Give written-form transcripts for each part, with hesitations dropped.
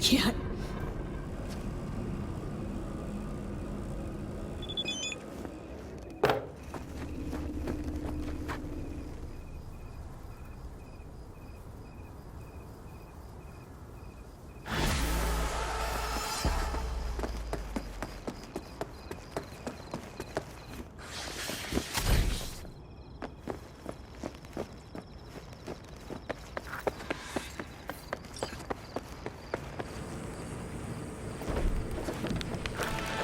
Yeah.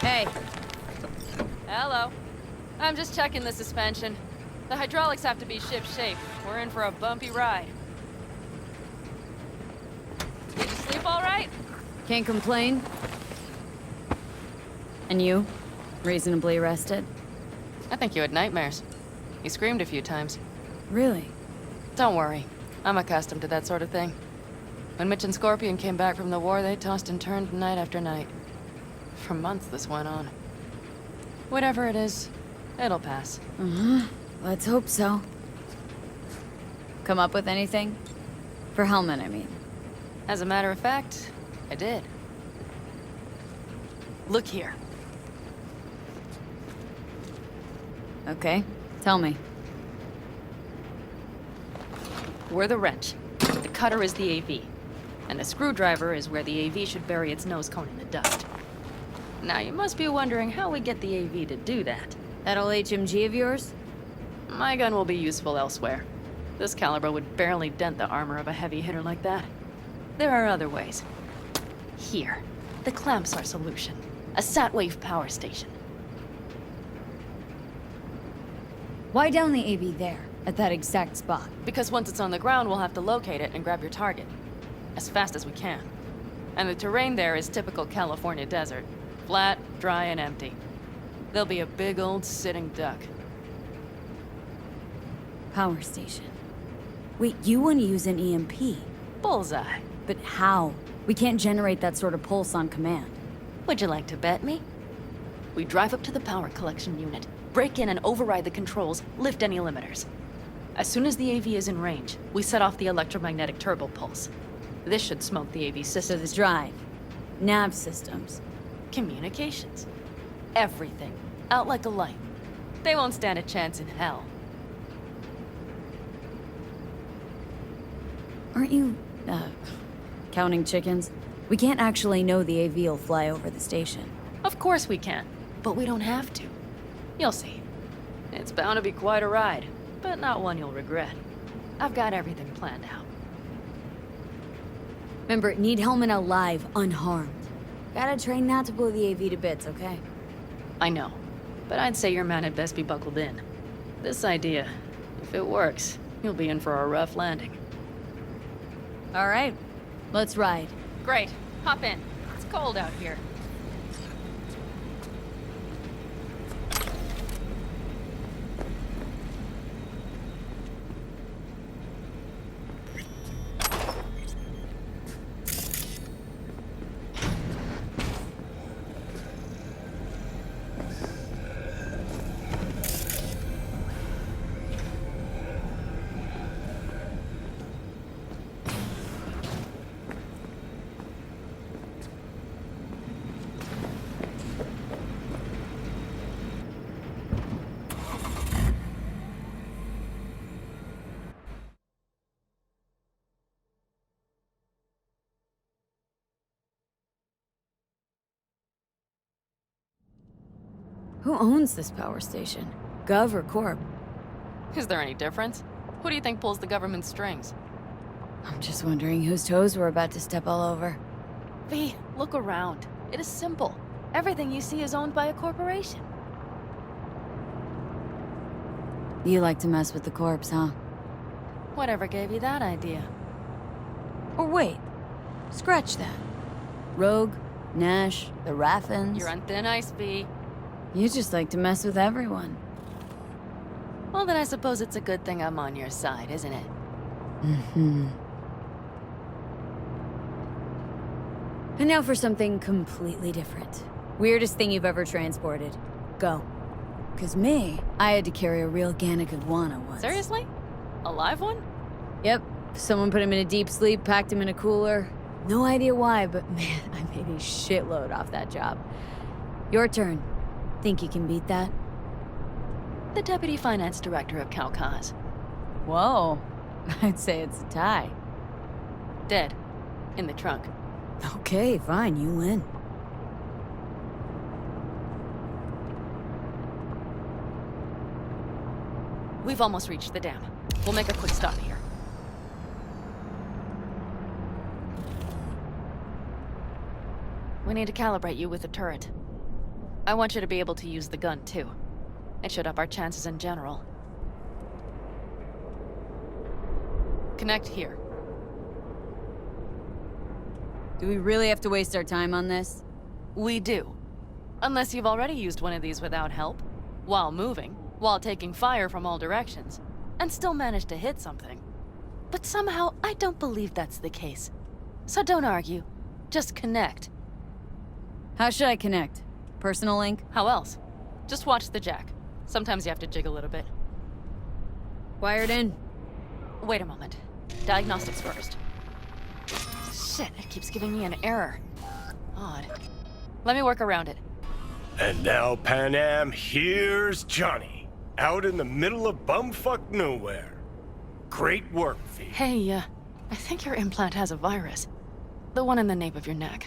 Hey. Hello. I'm just checking the suspension. The hydraulics have to be ship-shape. We're in for a bumpy ride. Did you sleep all right? Can't complain. And you? Reasonably rested? I think you had nightmares. You screamed a few times. Really? Don't worry. I'm accustomed to that sort of thing. When Mitch and Scorpion came back from the war, they tossed and turned night after night. For months this went on. Whatever it is, it'll pass. Let's hope so. Come up with anything? For Hellman, I mean. As a matter of fact, I did. Look here. Okay, tell me. We're the wrench. The cutter is the AV. And the screwdriver is where the AV should bury its nose cone in the dust. Now, you must be wondering how we get the AV to do that. That old HMG of yours? My gun will be useful elsewhere. This caliber would barely dent the armor of a heavy hitter like that. There are other ways. Here. The clamps are solution. A sat-wave power station. Why down the AV there, at that exact spot? Because once it's on the ground, we'll have to locate it and grab your target. As fast as we can. And the terrain there is typical California desert. Flat, dry, and empty. There'll be a big old sitting duck. Power station. Wait, you want to use an EMP? Bullseye. But how? We can't generate that sort of pulse on command. Would you like to bet me? We drive up to the power collection unit, break in and override the controls, lift any limiters. As soon as the AV is in range, we set off the electromagnetic turbo pulse. This should smoke the AV So system. the drive, nav systems. Communications. Everything. Out like a light. They won't stand a chance in hell. Aren't you, counting chickens? We can't actually know the AV will fly over the station. Of course we can, but we don't have to. You'll see. It's bound to be quite a ride, but not one you'll regret. I've got everything planned out. Remember, need Hellman alive, unharmed. Gotta train not to blow the AV to bits, okay? I know, but I'd say your man had best be buckled in. This idea, if it works, you'll be in for a rough landing. All right, let's ride. Great. Hop in. It's cold out here. Who owns this power station? Gov or Corp? Is there any difference? Who do you think pulls the government's strings? I'm just wondering whose toes we're about to step all over. V, look around. It is simple. Everything you see is owned by a corporation. You like to mess with the corpse, huh? Whatever gave you that idea? Or wait, scratch that. Rogue, Nash, the Raffins. You're on thin ice, V. You just like to mess with everyone. Well, then I suppose it's a good thing I'm on your side, isn't it? Mm-hmm. And now for something completely different. Weirdest thing you've ever transported. Go. 'Cause me, I had to carry a real Gannic iguana once. Seriously? A live one? Yep. Someone put him in a deep sleep, packed him in a cooler. No idea why, but man, I made a shitload off that job. Your turn. Think you can beat that? The Deputy Finance Director of Kaukaz. Whoa. I'd say it's a tie. Dead. In the trunk. Okay, fine, you win. We've almost reached the dam. We'll make a quick stop here. We need to calibrate you with the turret. I want you to be able to use the gun, too. It should up our chances in general. Connect here. Do we really have to waste our time on this? We do. Unless you've already used one of these without help, while moving, while taking fire from all directions, and still managed to hit something. But somehow, I don't believe that's the case. So don't argue. Just connect. How should I connect? Personal link? How else? Just watch the jack. Sometimes you have to jig a little bit. Wired in. Wait a moment. Diagnostics first. Shit, it keeps giving me an error. Odd. Let me work around it. And now, Pan Am, here's Johnny. Out in the middle of bumfuck nowhere. Great work, V. Hey, I think your implant has a virus. The one in the nape of your neck.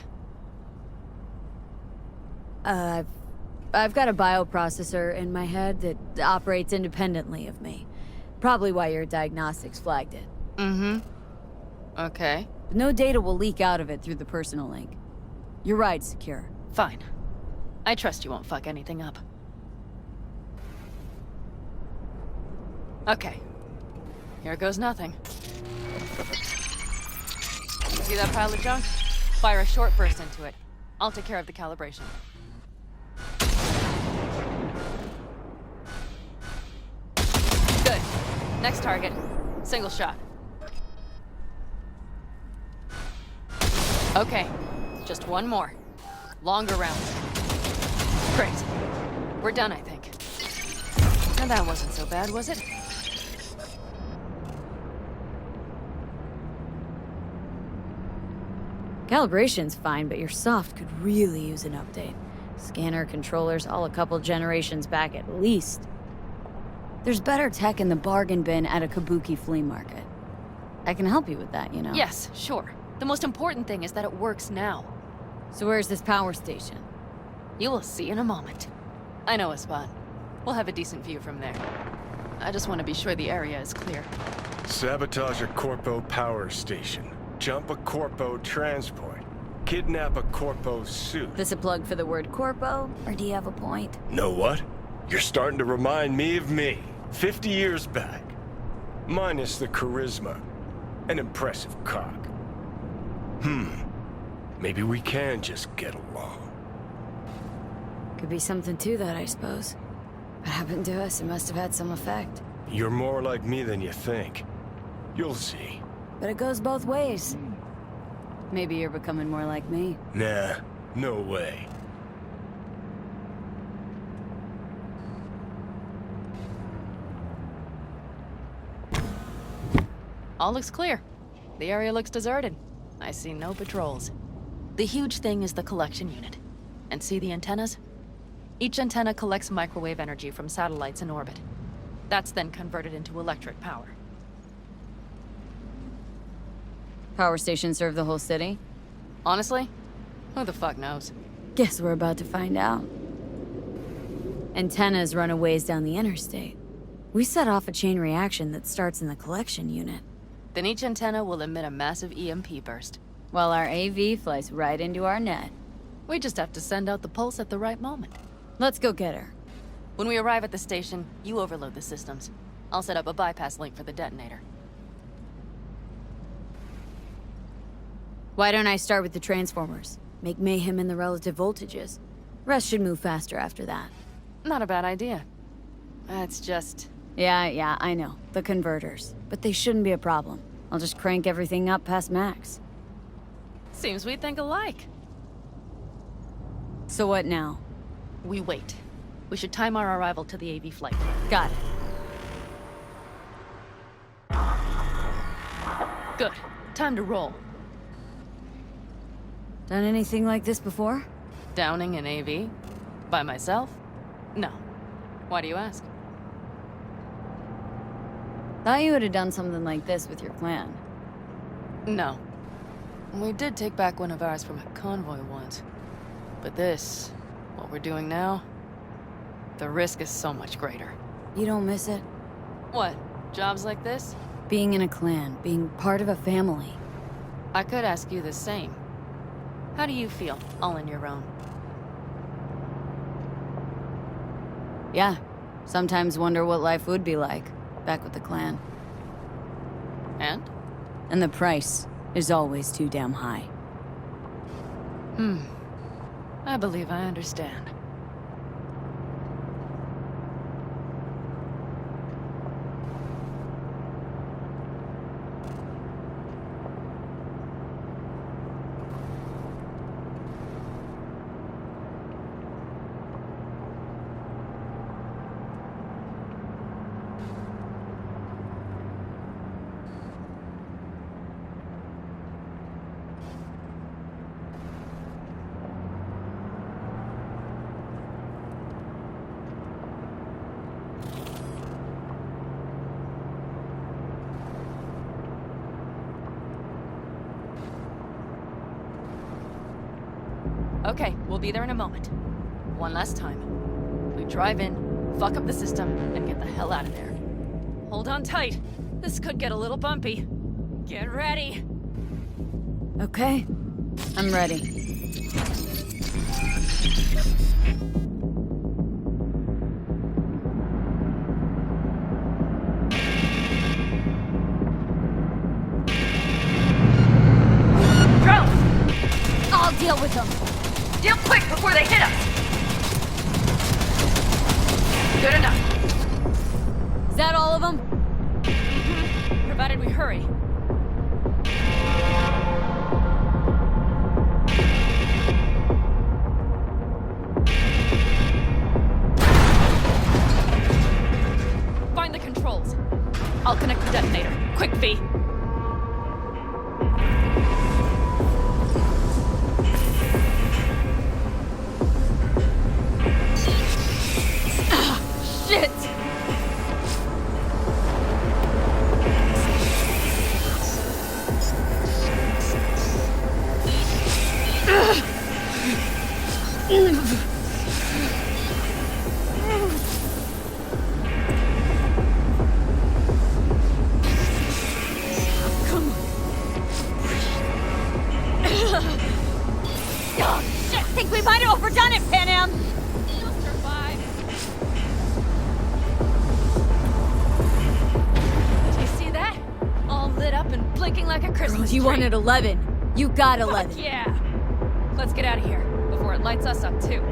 I've got a bioprocessor in my head that operates independently of me. Probably why your diagnostics flagged it. Mm-hmm. Okay. But no data will leak out of it through the personal link. Your ride's secure. Fine. I trust you won't fuck anything up. Okay. Here goes nothing. See that pile of junk? Fire a short burst into it. I'll take care of the calibration. Good. Next target. Single shot. Okay. Just one more. Longer round. Great. We're done, I think. And that wasn't so bad, was it? Calibration's fine, but your soft could really use an update. Scanner, controllers, all a couple generations back at least. There's better tech in the bargain bin at a Kabuki flea market. I can help you with that, you know? Yes, sure. The most important thing is that it works now. So where's this power station? You will see in a moment. I know a spot. We'll have a decent view from there. I just want to be sure the area is clear. Sabotage a Corpo power station. Jump a Corpo transport. Kidnap a Corpo suit. This a plug for the word corpo, or do you have a point? Know what? You're starting to remind me of me, 50 years back. Minus the charisma. An impressive cock. Maybe we can just get along. Could be something to that, I suppose. What happened to us? It must have had some effect. You're more like me than you think. You'll see. But it goes both ways. Maybe you're becoming more like me. Nah, no way. All looks clear. The area looks deserted. I see no patrols. The huge thing is the collection unit. And see the antennas? Each antenna collects microwave energy from satellites in orbit. That's then converted into electric power. Power stations serve the whole city? Honestly, who the fuck knows? Guess we're about to find out. Antennas run a ways down the interstate. We set off a chain reaction that starts in the collection unit. Then each antenna will emit a massive EMP burst. While our AV flies right into our net. We just have to send out the pulse at the right moment. Let's go get her. When we arrive at the station, you overload the systems. I'll set up a bypass link for the detonator. Why don't I start with the transformers? Make mayhem in the relative voltages. Rest should move faster after that. Not a bad idea. It's just... Yeah, I know. The converters. But they shouldn't be a problem. I'll just crank everything up past max. Seems we think alike. So what now? We wait. We should time our arrival to the AV flight. Got it. Good. Time to roll. Done anything like this before? Downing an AV? By myself? No. Why do you ask? Thought you would have done something like this with your clan. No. We did take back one of ours from a convoy once. But this, what we're doing now, the risk is so much greater. You don't miss it? What? Jobs like this? Being in a clan, being part of a family. I could ask you the same. How do you feel, all on your own? Yeah. Sometimes wonder what life would be like, back with the clan. And? And the price is always too damn high. I believe I understand. Okay, we'll be there in a moment. One last time. We drive in, fuck up the system, and get the hell out of there. Hold on tight. This could get a little bumpy. Get ready. Okay. I'm ready. Drones! I'll deal with them. Deal quick before they hit us! Good enough. Is that all of them? Provided we hurry. Find the controls. I'll connect the detonator. Quick, V. Shit! Oh, shit! Think we might have overdone it, Pan Am! You'll survive. Do you see that? All lit up and blinking like a Christmas You tree. wanted 11. You got 11. Fuck yeah! Let's get out of here before it lights us up too.